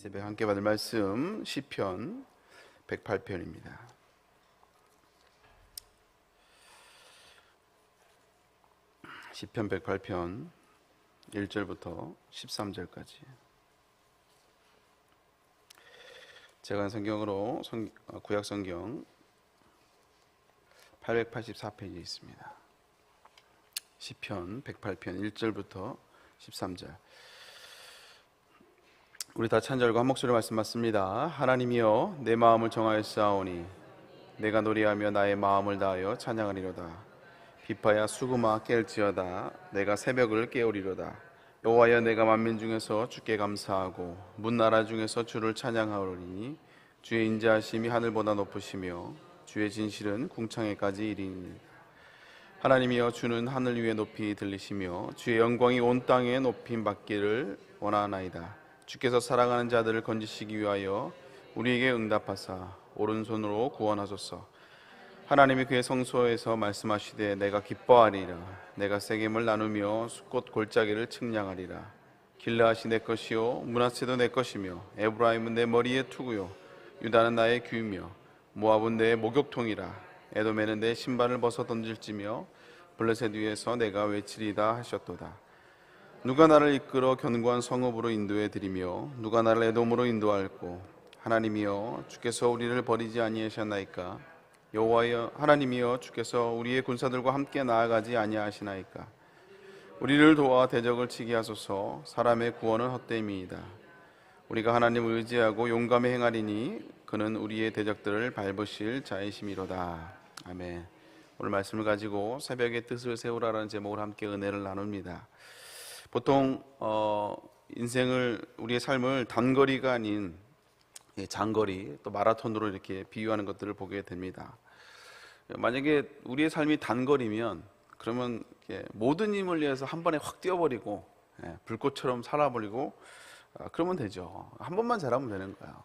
새벽 함께 받을 말씀 시편 108편입니다. 시편 108편 1절부터 13절까지 제가 성경으로 구약 성경 884페이지에 있습니다. 시편 108편 1절부터 13절. 우리 다 찬절과 한 목소리로 말씀 맞습니다. 하나님이여 내 마음을 정하였사오니 내가 노래하며 나의 마음을 다하여 찬양하리로다. 비파야 수금아 깰지어다. 내가 새벽을 깨우리로다. 여호와여 내가 만민 중에서 주께 감사하고 문나라 중에서 주를 찬양하오리니 주의 인자하심이 하늘보다 높으시며 주의 진실은 궁창에까지 이르니 하나님이여 주는 하늘 위에 높이 들리시며 주의 영광이 온 땅에 높임 받기를 원하나이다. 주께서 사랑하는 자들을 건지시기 위하여 우리에게 응답하사 오른손으로 구원하소서. 하나님이 그의 성소에서 말씀하시되 내가 기뻐하리라. 내가 세겜을 나누며 숫꽃 골짜기를 측량하리라. 길르앗이 내 것이요 므낫세도 내 것이며 에브라임은 내 머리의 투구요 유다는 나의 귀며 모압은 내 목욕통이라. 에돔에는 내 신발을 벗어 던질지며 블레셋 위에서 내가 외치리다 하셨도다. 누가 나를 이끌어 견고한 성읍으로 인도해 드리며 누가 나를 에돔으로 인도할꼬. 하나님이여 주께서 우리를 버리지 아니하셨나이까. 여호와여 하나님이여 주께서 우리의 군사들과 함께 나아가지 아니하시나이까. 우리를 도와 대적을 치게 하소서. 사람의 구원은 헛됨이이다. 우리가 하나님을 의지하고 용감히 행하리니 그는 우리의 대적들을 밟으실 자이심이로다. 아멘. 오늘 말씀을 가지고 새벽의 뜻을 세우라라는 제목으로 함께 은혜를 나눕니다. 보통 인생을, 우리의 삶을 단거리가 아닌 장거리, 또 마라톤으로 이렇게 비유하는 것들을 보게 됩니다. 만약에 우리의 삶이 단거리면 그러면 모든 힘을 위해서 한 번에 확 뛰어버리고 불꽃처럼 살아버리고 그러면 되죠. 한 번만 잘하면 되는 거예요.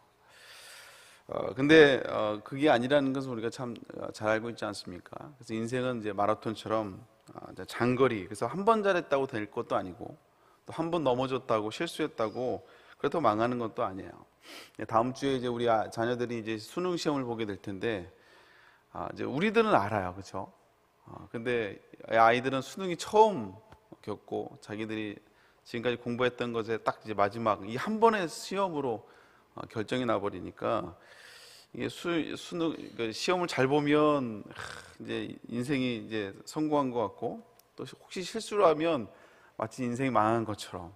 근데 그게 아니라는 것을 우리가 참 잘 알고 있지 않습니까? 그래서 인생은 이제 마라톤처럼 장거리, 그래서 한 번 잘했다고 될 것도 아니고 또 한 번 넘어졌다고 실수했다고 그렇다고 망하는 것도 아니에요. 다음 주에 이제 우리 자녀들이 이제 수능 시험을 보게 될 텐데 이제 우리들은 알아요, 그렇죠? 근데 아이들은 수능이 처음 겪고 자기들이 지금까지 공부했던 것에 딱 이제 마지막 이 한 번의 시험으로 결정이 나버리니까 이게 수능 시험을 잘 보면 이제 인생이 이제 성공한 것 같고 또 혹시 실수를 하면 마치 인생이 망한 것처럼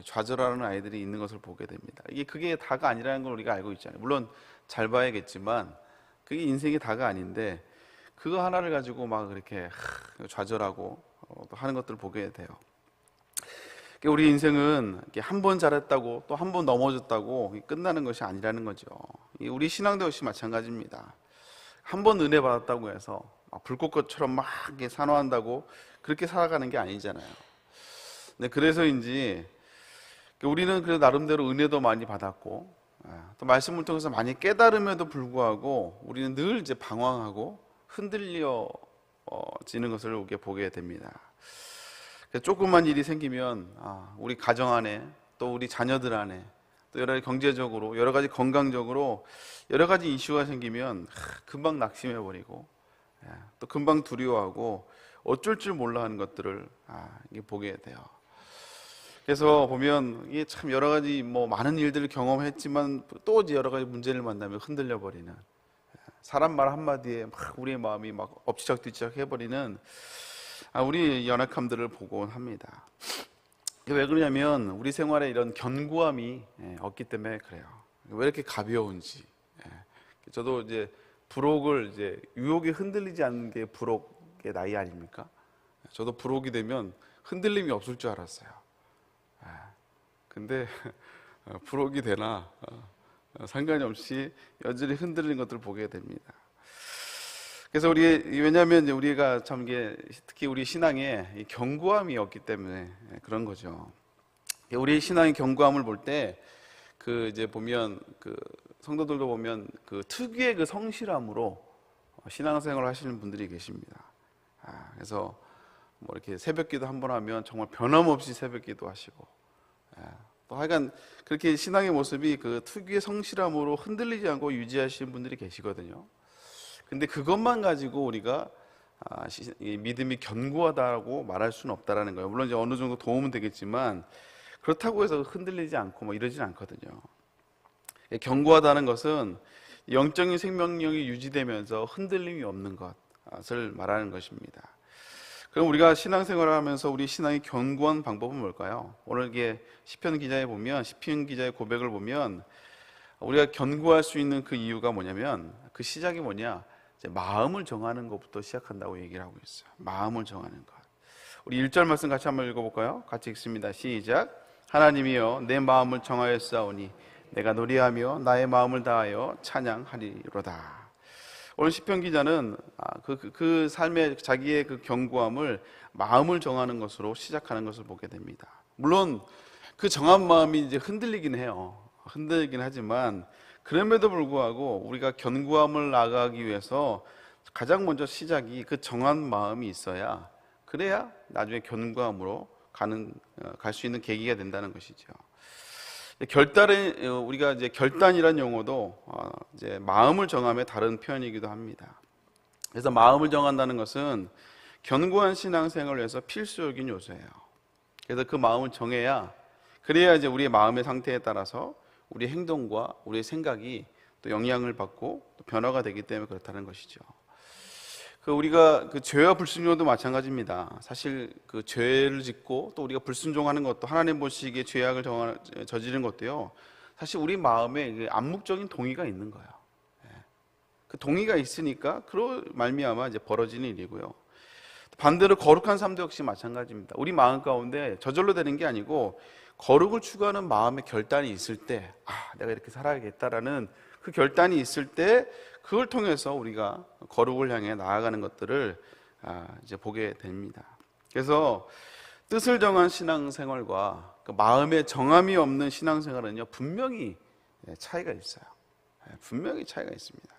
좌절하는 아이들이 있는 것을 보게 됩니다. 그게 다가 아니라는 걸 우리가 알고 있잖아요. 물론 잘 봐야겠지만 그게 인생이 다가 아닌데 그거 하나를 가지고 막 이렇게 좌절하고 또 하는 것들을 보게 돼요. 우리 인생은 한 번 잘했다고 또 한 번 넘어졌다고 끝나는 것이 아니라는 거죠. 우리 신앙도 역시 마찬가지입니다. 한 번 은혜 받았다고 해서 불꽃처럼 막 산화한다고 그렇게 살아가는 게 아니잖아요. 네, 그래서인지 우리는 그래도 나름대로 은혜도 많이 받았고 또 말씀을 통해서 많이 깨달음에도 불구하고 우리는 늘 이제 방황하고 흔들려지는 것을 우리가 보게 됩니다. 조그만 일이 생기면 우리 가정 안에 또 우리 자녀들 안에 또 여러 가지 경제적으로 여러 가지 건강적으로 여러 가지 이슈가 생기면 금방 낙심해 버리고 또 금방 두려워하고 어쩔 줄 몰라 하는 것들을 보게 돼요. 그래서 보면 이게 참 여러 가지 많은 일들을 경험했지만 또 이제 여러 가지 문제를 만나면 흔들려 버리는, 사람 말 한마디에 막 우리의 마음이 막 엎치락뒤치락 해버리는 우리 연약함들을 보곤 합니다. 왜 그러냐면 우리 생활에 이런 견고함이 없기 때문에 그래요. 왜 이렇게 가벼운지. 저도 이제 부록을 이제 유혹에 흔들리지 않는 게 부록의 나이 아닙니까? 저도 부록이 되면 흔들림이 없을 줄 알았어요. 근데 부록이 되나 상관이 없이 여전히 흔들리는 것들을 보게 됩니다. 그래서 왜냐하면 이제 우리가 참 특히 우리 신앙에 이 견고함이 없기 때문에 그런 거죠. 우리 신앙의 견고함을 볼 때 이제 보면 성도들도 보면 특유의 성실함으로 신앙생활을 하시는 분들이 계십니다. 그래서 이렇게 새벽기도 한 번 하면 정말 변함없이 새벽기도 하시고 또 하여간 그렇게 신앙의 모습이 그 특유의 성실함으로 흔들리지 않고 유지하시는 분들이 계시거든요. 근데 그것만 가지고 우리가 이 믿음이 견고하다고 말할 수는 없다라는 거예요. 물론 이제 어느 정도 도움은 되겠지만 그렇다고 해서 흔들리지 않고 뭐 이러진 않거든요. 견고하다는 것은 영적인 생명력이 유지되면서 흔들림이 없는 것을 말하는 것입니다. 그럼 우리가 신앙생활을 하면서 우리 신앙이 견고한 방법은 뭘까요? 오늘 이게 시편 기자에 보면, 시편 기자의 고백을 보면 우리가 견고할 수 있는 그 이유가 뭐냐면, 그 시작이 뭐냐? 이제 마음을 정하는 것부터 시작한다고 얘기를 하고 있어요. 마음을 정하는 것. 우리 1절 말씀 같이 한번 읽어볼까요? 같이 읽습니다. 시작. 하나님이여 내 마음을 정하였사오니 내가 노래하며 나의 마음을 다하여 찬양하리로다. 오늘 시편 기자는 그 삶의 자기의 그 견고함을 마음을 정하는 것으로 시작하는 것을 보게 됩니다. 물론 그 정한 마음이 이제 흔들리긴 해요. 흔들리긴 하지만 그럼에도 불구하고 우리가 견고함을 나가기 위해서 가장 먼저 시작이 그 정한 마음이 있어야, 그래야 나중에 견고함으로 갈 수 있는 계기가 된다는 것이죠. 우리가 이제 결단이란 용어도 이제 마음을 정함의 다른 표현이기도 합니다. 그래서 마음을 정한다는 것은 견고한 신앙생활을 위해서 필수적인 요소예요. 그래서 그 마음을 정해야, 그래야 이제 우리의 마음의 상태에 따라서 우리 행동과 우리의 생각이 또 영향을 받고 또 변화가 되기 때문에 그렇다는 것이죠. 우리가 그 죄와 불순종도 마찬가지입니다. 사실 그 죄를 짓고 또 우리가 불순종하는 것도, 하나님 보시기에 죄악을 저지른 것도요, 사실 우리 마음에 암묵적인 동의가 있는 거예요. 그 동의가 있으니까 그로 말미암아 이제 벌어지는 일이고요. 반대로 거룩한 삶도 역시 마찬가지입니다. 우리 마음 가운데 저절로 되는 게 아니고 거룩을 추구하는 마음의 결단이 있을 때, 내가 이렇게 살아야겠다라는 그 결단이 있을 때, 그걸 통해서 우리가 거룩을 향해 나아가는 것들을 이제 보게 됩니다. 그래서 뜻을 정한 신앙생활과 그 마음의 정함이 없는 신앙생활은요, 분명히 차이가 있어요. 분명히 차이가 있습니다.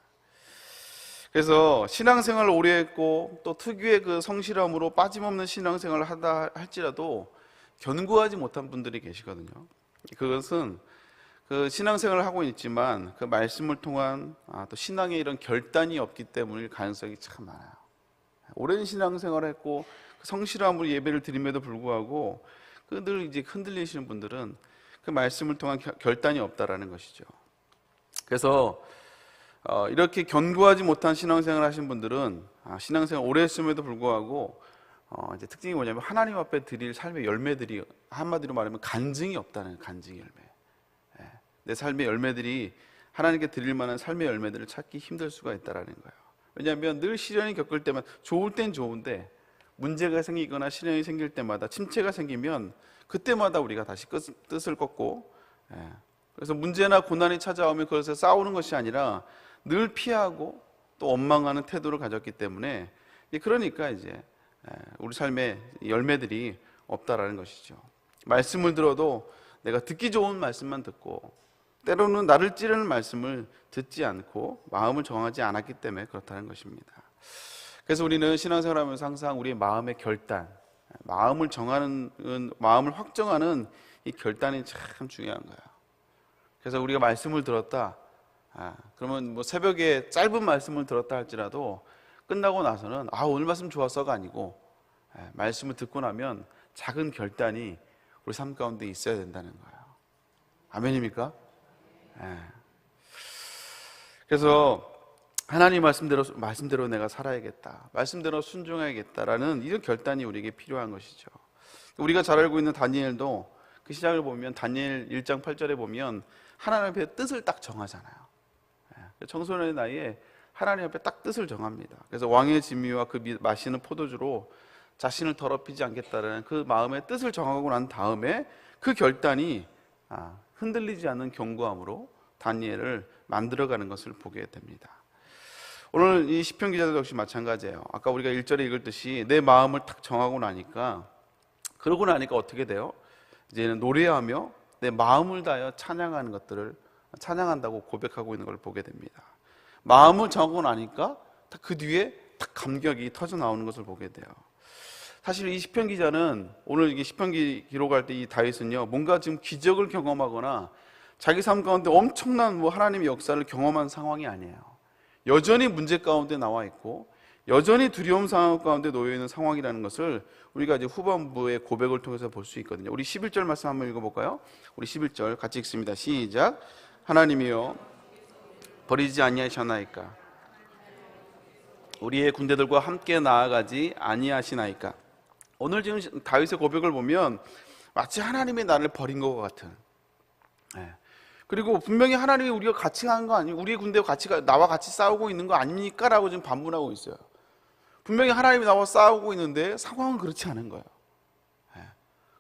그래서 신앙생활을 오래 했고 또 특유의 그 성실함으로 빠짐없는 신앙생활을 하다 할지라도 견고하지 못한 분들이 계시거든요. 그것은 그 신앙생활을 하고 있지만 그 말씀을 통한 또 신앙의 이런 결단이 없기 때문일 가능성이 참 많아요. 오랜 신앙생활을 했고 성실함으로 예배를 드림에도 불구하고 늘 이제 흔들리시는 분들은 그 말씀을 통한 결단이 없다라는 것이죠. 그래서 이렇게 견고하지 못한 신앙생활을 하신 분들은 신앙생활 오래 했음에도 불구하고 이제 특징이 뭐냐면 하나님 앞에 드릴 삶의 열매들이, 한마디로 말하면 간증이 없다는, 간증의 열매. 내 삶의 열매들이 하나님께 드릴 만한 삶의 열매들을 찾기 힘들 수가 있다는 거예요. 왜냐하면 늘 시련이 겪을 때만, 좋을 땐 좋은데 문제가 생기거나 시련이 생길 때마다, 침체가 생기면 그때마다 우리가 다시 뜻을 꺾고, 그래서 문제나 고난이 찾아오면 그것에 싸우는 것이 아니라 늘 피하고 또 원망하는 태도를 가졌기 때문에, 그러니까 이제 우리 삶의 열매들이 없다라는 것이죠. 말씀을 들어도 내가 듣기 좋은 말씀만 듣고 때로는 나를 찌르는 말씀을 듣지 않고 마음을 정하지 않았기 때문에 그렇다는 것입니다. 그래서 우리는 신앙생활하면서 항상 우리의 마음의 결단, 마음을 정하는, 마음을 확정하는 이 결단이 참 중요한 거예요. 그래서 우리가 말씀을 들었다, 그러면 뭐 새벽에 짧은 말씀을 들었다 할지라도 끝나고 나서는 오늘 말씀 좋았어가 아니고, 말씀을 듣고 나면 작은 결단이 우리 삶 가운데 있어야 된다는 거예요. 아멘입니까? 그래서 하나님 말씀대로 내가 살아야겠다, 말씀대로 순종해야겠다라는 이런 결단이 우리에게 필요한 것이죠. 우리가 잘 알고 있는 다니엘도 그 시작을 보면, 다니엘 1장 8절에 보면 하나님 앞에 뜻을 딱 정하잖아요. 청소년의 나이에 하나님 앞에 딱 뜻을 정합니다. 그래서 왕의 진미와 그 마시는 포도주로 자신을 더럽히지 않겠다는 그 마음의 뜻을 정하고 난 다음에 그 결단이 흔들리지 않는 견고함으로 다니엘을 만들어가는 것을 보게 됩니다. 오늘 이 시편 기자도 역시 마찬가지예요. 아까 우리가 1절에 읽었듯이 내 마음을 딱 정하고 나니까, 그러고 나니까 어떻게 돼요? 이제는 노래하며 내 마음을 다하여 찬양하는 것들을 찬양한다고 고백하고 있는 걸 보게 됩니다. 마음을 정하고 나니까 그 뒤에 딱 감격이 터져 나오는 것을 보게 돼요. 사실 이 시편 기자는 오늘 이게 시편기 기록할 때 이 다윗은요, 뭔가 지금 기적을 경험하거나 자기 삶 가운데 엄청난 하나님의 역사를 경험한 상황이 아니에요. 여전히 문제 가운데 나와 있고 여전히 두려움 상황 가운데 놓여 있는 상황이라는 것을 우리가 이제 후반부의 고백을 통해서 볼 수 있거든요. 우리 11절 말씀 한번 읽어볼까요? 우리 11절 같이 읽습니다. 시작. 하나님이여 버리지 아니하셨나이까? 우리의 군대들과 함께 나아가지 아니하시나이까? 오늘 지금 다윗의 고백을 보면 마치 하나님이 나를 버린 것 같은, 그리고 분명히 하나님이 우리가 같이 가는 거 아니에요? 우리의 군대와 나와 같이 싸우고 있는 거 아닙니까? 라고 지금 반문하고 있어요. 분명히 하나님이 나와 싸우고 있는데 상황은 그렇지 않은 거예요.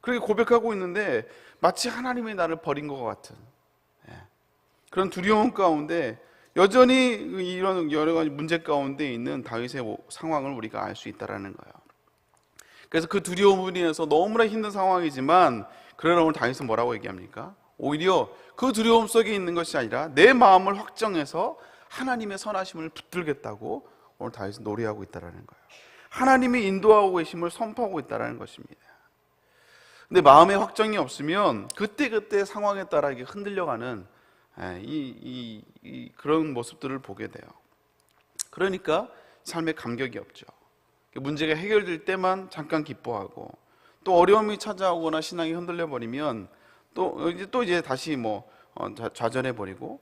그렇게 고백하고 있는데 마치 하나님이 나를 버린 것 같은 그런 두려움 가운데 여전히 이런 여러 가지 문제 가운데 있는 다윗의 상황을 우리가 알 수 있다는 거예요. 그래서 그 두려움으로 인해서 너무나 힘든 상황이지만, 그러나 오늘 다윗은 뭐라고 얘기합니까? 오히려 그 두려움 속에 있는 것이 아니라 내 마음을 확정해서 하나님의 선하심을 붙들겠다고 오늘 다윗은 노래하고 있다는 거예요. 하나님이 인도하고 계심을 선포하고 있다는 것입니다. 근데 마음의 확정이 없으면 그때그때 상황에 따라 이게 흔들려가는 그런 모습들을 보게 돼요. 그러니까 삶에 감격이 없죠. 문제가 해결될 때만 잠깐 기뻐하고, 또 어려움이 찾아오거나 신앙이 흔들려 버리면 또 이제 다시 좌절해 버리고,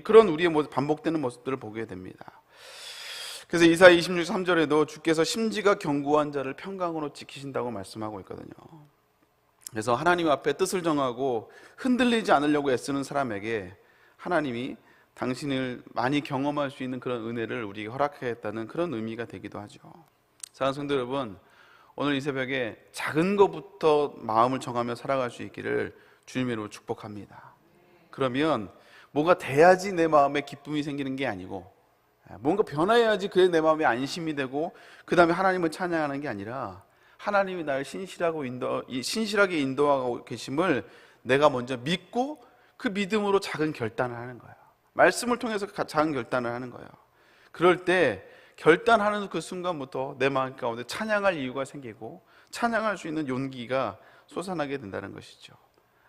그런 우리의 반복되는 모습들을 보게 됩니다. 그래서 이사야 26, 3절에도 주께서 심지가 견고한 자를 평강으로 지키신다고 말씀하고 있거든요. 그래서 하나님 앞에 뜻을 정하고 흔들리지 않으려고 애쓰는 사람에게 하나님이 당신을 많이 경험할 수 있는 그런 은혜를 우리에게 허락하겠다는 그런 의미가 되기도 하죠. 사랑하는 성도 여러분, 오늘 이 새벽에 작은 것부터 마음을 정하며 살아갈 수 있기를 주님으로 축복합니다. 그러면 뭐가 돼야지 내 마음에 기쁨이 생기는 게 아니고, 뭔가 변화해야지 그래 내 마음에 안심이 되고 그 다음에 하나님을 찬양하는 게 아니라, 하나님이 나를 신실하게 인도하고 계심을 내가 먼저 믿고 그 믿음으로 작은 결단을 하는 거예요. 말씀을 통해서 작은 결단을 하는 거예요. 그럴 때 결단하는 그 순간부터 내 마음 가운데 찬양할 이유가 생기고 찬양할 수 있는 용기가 솟아나게 된다는 것이죠.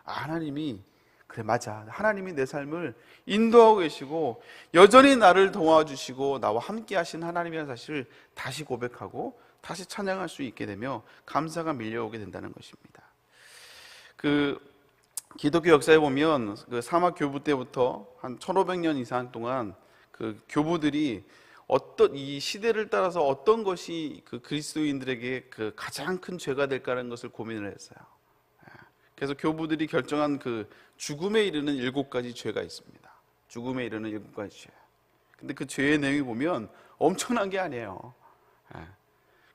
하나님이 그래, 맞아, 하나님이 내 삶을 인도하고 계시고 여전히 나를 도와주시고 나와 함께 하신 하나님이라는 사실을 다시 고백하고 다시 찬양할 수 있게 되며 감사가 밀려오게 된다는 것입니다. 기독교 역사에 보면 사막 교부 때부터 한 1500년 이상 동안 그 교부들이 이 시대를 따라서 어떤 것이 그리스도인들에게 가장 큰 죄가 될까라는 것을 고민을 했어요. 그래서 교부들이 결정한 죽음에 이르는 7가지 죄가 있습니다. 죽음에 이르는 7가지 죄. 근데 그 죄의 내용이 보면 엄청난 게 아니에요.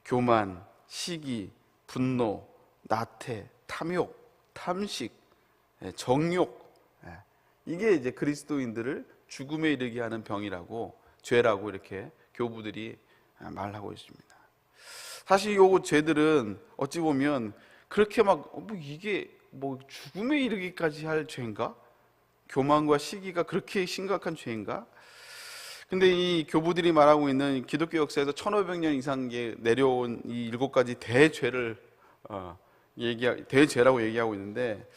교만, 시기, 분노, 나태, 탐욕, 탐식, 정욕, 이게 이제 그리스도인들을 죽음에 이르게 하는 병이라고, 죄라고 이렇게 교부들이 말하고 있습니다. 사실 이 죄들은 어찌 보면 그렇게 이게 죽음에 이르기까지 할 죄인가? 교만과 시기가 그렇게 심각한 죄인가? 근데 이 교부들이 말하고 있는 기독교 역사에서 1500년 이상 내려온 이 7가지 대죄를 대죄라고 얘기하고 있는데,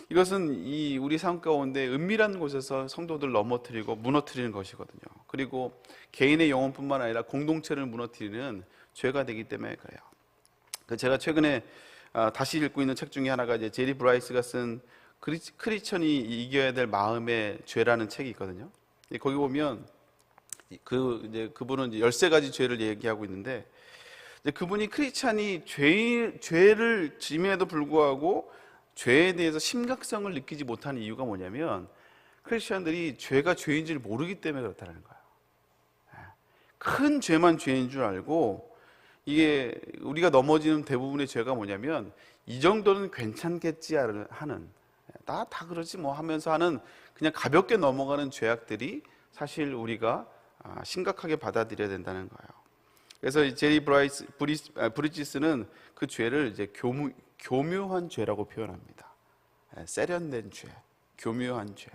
이것은 우리 삶 가운데 은밀한 곳에서 성도들 넘어뜨리고 무너뜨리는 것이거든요. 그리고 개인의 영혼뿐만 아니라 공동체를 무너뜨리는 죄가 되기 때문에 그래요. 제가 최근에 다시 읽고 있는 책 중에 하나가 이제 제리 브라이스가 쓴 크리스천이 이겨야 될 마음의 죄라는 책이 있거든요. 거기 보면 그분은 이제 13가지 죄를 얘기하고 있는데, 그분이 크리스천이 죄를 짐에도 불구하고 죄에 대해서 심각성을 느끼지 못하는 이유가 뭐냐면, 크리스천들이 죄가 죄인지를 모르기 때문에 그렇다는 거예요. 큰 죄만 죄인 줄 알고, 이게 우리가 넘어지는 대부분의 죄가 뭐냐면, 이 정도는 괜찮겠지 하는, 다 그러지 하면서 하는 그냥 가볍게 넘어가는 죄악들이 사실 우리가 심각하게 받아들여야 된다는 거예요. 그래서 제리 브리지스는 그 죄를 이제 교묘한 죄라고 표현합니다. 세련된 죄, 교묘한 죄.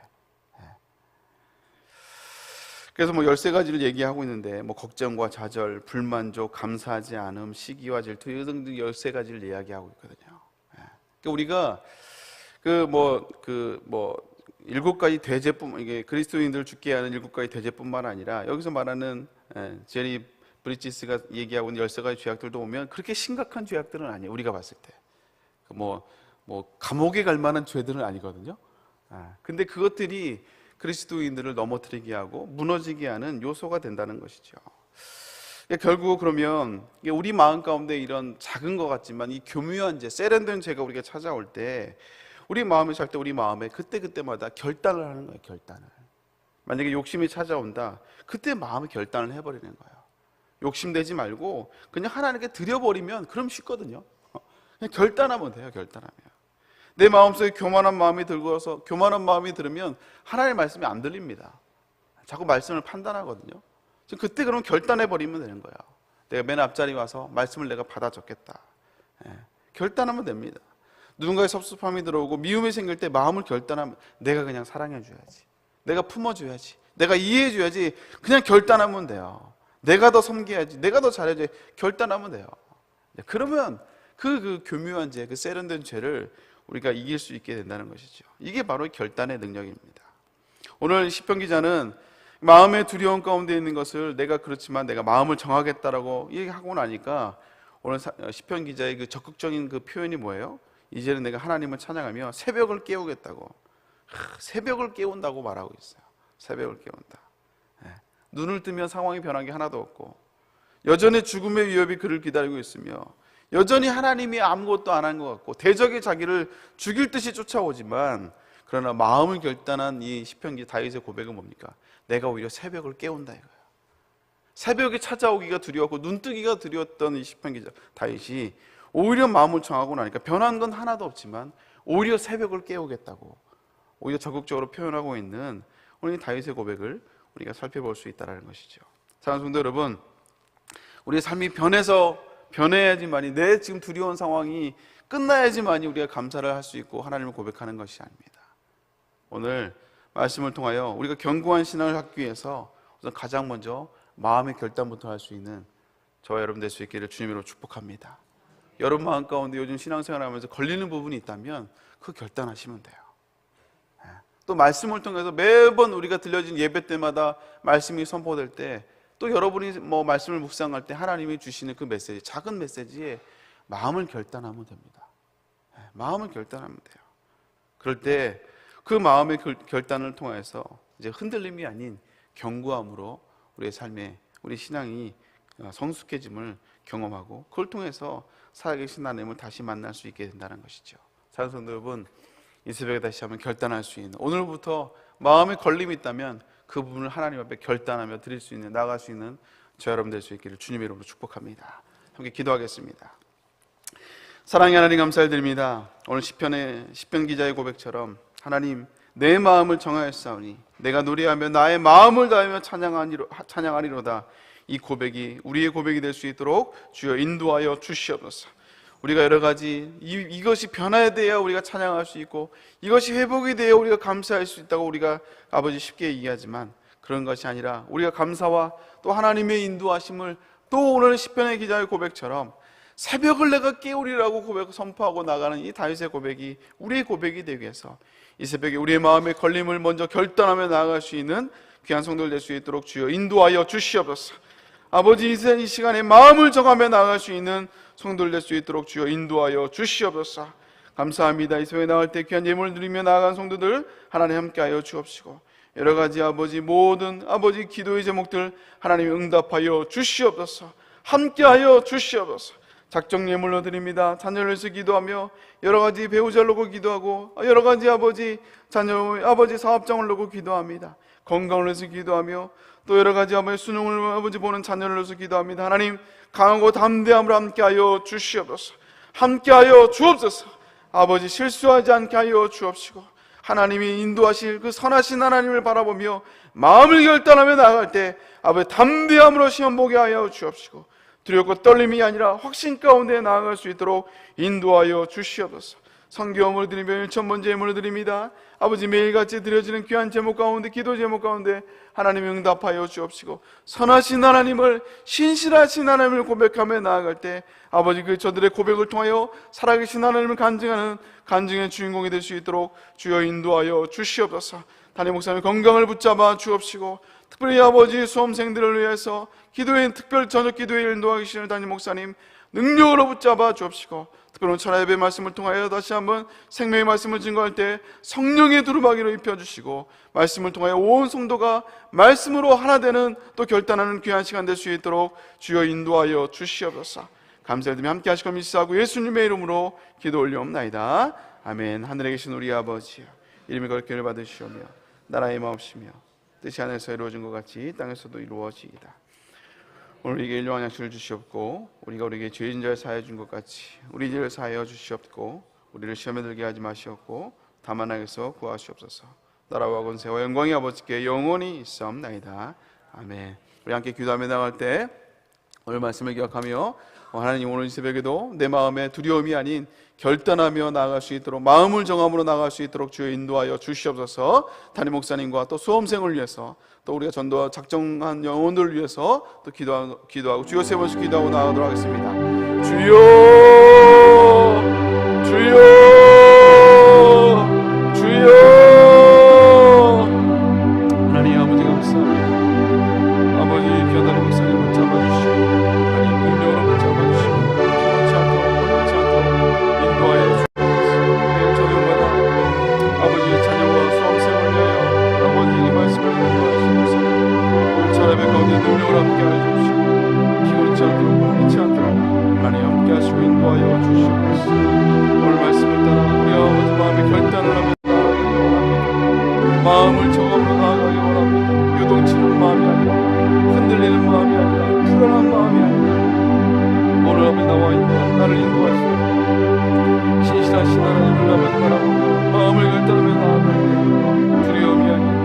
그래서 뭐 13가지를 얘기하고 있는데 뭐 걱정과 좌절, 불만족, 감사하지 않음, 시기와 질투 이런 등 13가지를 이야기하고 있거든요. 그러니까 우리가 그 7가지 대죄뿐, 이게 그리스도인들을 죽게 하는 7가지 대죄뿐만 아니라 여기서 말하는 제리 브리지스가 얘기하고 있는 13가지 죄악들도 보면 그렇게 심각한 죄악들은 아니에요. 우리가 봤을 때 감옥에 갈 만한 죄들은 아니거든요. 근데 그것들이 그리스도인들을 넘어뜨리게 하고 무너지게 하는 요소가 된다는 것이죠. 결국 그러면 우리 마음 가운데 이런 작은 것 같지만 이 교묘한 죄, 세련된 죄가 우리가 찾아올 때 우리 마음에 살 때 우리 마음에 그때마다 결단을 하는 거예요. 결단을. 만약에 욕심이 찾아온다, 그때 마음의 결단을 해버리는 거예요. 욕심내지 말고 그냥 하나님께 드려버리면 그럼 쉽거든요. 그냥 결단하면 돼요. 결단하면. 내 마음속에 교만한 마음이 들고서 교만한 마음이 들으면 하나님의 말씀이 안 들립니다. 자꾸 말씀을 판단하거든요. 그때 그럼 결단해버리면 되는 거예요. 내가 맨 앞자리 와서 말씀을 내가 받아 적겠다. 결단하면 됩니다. 누군가의 섭섭함이 들어오고 미움이 생길 때 마음을 결단하면 내가 그냥 사랑해줘야지, 내가 품어줘야지, 내가 이해해줘야지, 그냥 결단하면 돼요. 내가 더 섬겨야지, 내가 더 잘해줘야지, 결단하면 돼요. 그러면 그 교묘한 죄, 그 세련된 죄를 우리가 이길 수 있게 된다는 것이죠. 이게 바로 결단의 능력입니다. 오늘 시편 기자는 마음의 두려움 가운데 있는 것을 내가 그렇지만 내가 마음을 정하겠다라고 얘기하고 나니까 오늘 시편 기자의 그 적극적인 그 표현이 뭐예요? 이제는 내가 하나님을 찬양하며 새벽을 깨우겠다고, 새벽을 깨운다고 말하고 있어요. 새벽을 깨운다. 눈을 뜨면 상황이 변한 게 하나도 없고 여전히 죽음의 위협이 그를 기다리고 있으며 여전히 하나님이 아무것도 안 한 것 같고 대적이 자기를 죽일 듯이 쫓아오지만 그러나 마음을 결단한 이 시편기 다윗의 고백은 뭡니까? 내가 오히려 새벽을 깨운다 이거예요. 새벽이 찾아오기가 두려웠고 눈뜨기가 두려웠던 이 시편기자 다윗이 오히려 마음을 정하고 나니까 변한 건 하나도 없지만 오히려 새벽을 깨우겠다고 오히려 적극적으로 표현하고 있는 오늘 다윗의 고백을 우리가 살펴볼 수 있다는 것이죠. 사랑하는 성도 여러분, 우리의 삶이 변해야지만이 내 지금 두려운 상황이 끝나야지만이 우리가 감사를 할 수 있고 하나님을 고백하는 것이 아닙니다. 오늘 말씀을 통하여 우리가 견고한 신앙을 갖기 위해서 우선 가장 먼저 마음의 결단부터 할 수 있는 저와 여러분 될 수 있기를 주님으로 축복합니다. 여러분 마음 가운데 요즘 신앙생활하면서 걸리는 부분이 있다면 그 결단하시면 돼요. 또 말씀을 통해서 매번 우리가 들려진 예배 때마다 말씀이 선포될 때 또 여러분이 말씀을 묵상할 때 하나님이 주시는 그 메시지, 작은 메시지에 마음을 결단하면 됩니다. 마음을 결단하면 돼요. 그럴 때 그 마음의 결단을 통해서 이제 흔들림이 아닌 견고함으로 우리의 삶에 우리 신앙이 성숙해짐을 경험하고 그걸 통해서 살아계신 하나님을 다시 만날 수 있게 된다는 것이죠. 사랑하는 성도 여러분, 이 새벽에 다시 한번 결단할 수 있는, 오늘부터 마음에 걸림이 있다면 그 부분을 하나님 앞에 결단하며 드릴 수 있는, 나아갈 수 있는 저 여러분 될 수 있기를 주님의 이름으로 축복합니다. 함께 기도하겠습니다. 사랑의 하나님 감사드립니다. 오늘 시편 기자의 고백처럼 하나님, 내 마음을 정하였사오니 내가 노래하며 나의 마음을 다하며 찬양하리로다. 이 고백이 우리의 고백이 될 수 있도록 주여 인도하여 주시옵소서. 우리가 여러 가지 이것이 변화에 대해 우리가 찬양할 수 있고 이것이 회복이 되어 우리가 감사할 수 있다고 우리가 아버지 쉽게 얘기하지만 그런 것이 아니라 우리가 감사와 또 하나님의 인도하심을 또 오늘 시편의 기자의 고백처럼 새벽을 내가 깨우리라고 고백 선포하고 나가는 이 다윗의 고백이 우리의 고백이 되기 위해서 이 새벽에 우리의 마음의 걸림을 먼저 결단하며 나아갈 수 있는 귀한 성도들 될 수 있도록 주여 인도하여 주시옵소서. 아버지, 이 시간에 마음을 정하며 나아갈 수 있는 성도들 될 수 있도록 주여 인도하여 주시옵소서. 감사합니다. 이 새벽에 나갈 때 귀한 예물을 드리며 나아간 성도들 하나님 함께하여 주옵시고 여러 가지 아버지 모든 아버지 기도의 제목들 하나님 응답하여 주시옵소서. 함께하여 주시옵소서. 작정 예물로 드립니다. 자녀를 위해서 기도하며 여러 가지 배우자를 놓고 기도하고 여러 가지 아버지 아버지 사업장을 놓고 기도합니다. 건강을 위해서 기도하며 또 여러 가지 아버지 수능을 아버지 보는 자녀를 위해서 기도합니다. 하나님 강하고 담대함으로 함께하여 주시옵소서. 함께하여 주옵소서. 아버지 실수하지 않게 하여 주옵시고 하나님이 인도하실 그 선하신 하나님을 바라보며 마음을 결단하며 나아갈 때 아버지 담대함으로 시험 보게 하여 주옵시고 두렵고 떨림이 아니라 확신 가운데 나아갈 수 있도록 인도하여 주시옵소서. 성경을 드리며 일천번째 예물을 드립니다. 아버지, 매일같이 드려지는 귀한 제목 가운데, 기도 제목 가운데 하나님 응답하여 주옵시고, 선하신 하나님을, 신실하신 하나님을 고백하며 나아갈 때 아버지, 그 저들의 고백을 통하여 살아계신 하나님을 간증하는 간증의 주인공이 될 수 있도록 주여 인도하여 주시옵소서. 담임 목사님 건강을 붙잡아 주옵시고, 특별히 아버지 수험생들을 위해서 기도회, 특별 저녁 기도회 인도하기 시는 담임 목사님 능력으로 붙잡아 주옵시고, 특별히 천하 예배 말씀을 통하여 다시 한번 생명의 말씀을 증거할 때 성령의 두루마기로 입혀주시고, 말씀을 통하여 온 성도가 말씀으로 하나 되는 또 결단하는 귀한 시간 될 수 있도록 주여 인도하여 주시옵소서. 감사드리며 함께 하시고 믿사하고 예수님의 이름으로 기도 올리옵나이다. 아멘. 하늘에 계신 우리 아버지여, 이름이 거룩히 받으시오며 나라의 마옵시며 뜻이 하늘에서 이루어진 것 같이 땅에서도 이루어지이다. 오늘 우리에게 일용할 양식을 주시옵고, 우리가 우리에게 죄진 자를 사하여 준 것 같이 우리 죄를 사하여 주시옵고, 우리를 시험에 들게 하지 마시옵고 다만 악에서 구하시옵소서. 나라와 권세와 영광이 아버지께 영원히 있사옵나이다. 아멘. 우리 함께 기도하며 나갈 때 오늘 말씀을 기억하며, 하나님, 오늘 이 새벽에도 내 마음에 두려움이 아닌 결단하며 나아갈 수 있도록, 마음을 정함으로 나아갈 수 있도록 주여 인도하여 주시옵소서. 담임 목사님과 또 수험생을 위해서, 또 우리가 전도와 작정한 영혼들을 위해서 또 기도하고 주여 세 번씩 기도하고 나아가도록 하겠습니다. 주여, 주여, 주여. 하나님 아버지 감사합니다. 아버지, 귀한 담임 목사님을 잡아주시고 하나님 능력으로 붙잡아주시고 피곤치 않도록 걷지 않도록 인도하여 주옵소서. 매일 저녁마다 아버지 자녀와 수험생을 위하여 아버지의 말씀을 인도하시옵소서. 오늘 천하의 가운데 능력을 함께하여 주시고 피곤치 않도록 걷지 않도록 하나님 함께하시고 인도하여 주시옵소서. 오늘 말씀을 따라 우리 아버지 마음의 결단을 하며 나아가기 원합니다. 마음을 정함으로 나아가기 원합니다. 요동치는 마음이 아니라, 흔들리는 마음이 아니라, 불안한 마음이 아니라, 오늘 앞에 나와 있는 나를 인도하시고 신실하신 하나님을 나만 바라보고 마음을 결단하며 나아갈 때 두려움이 아니라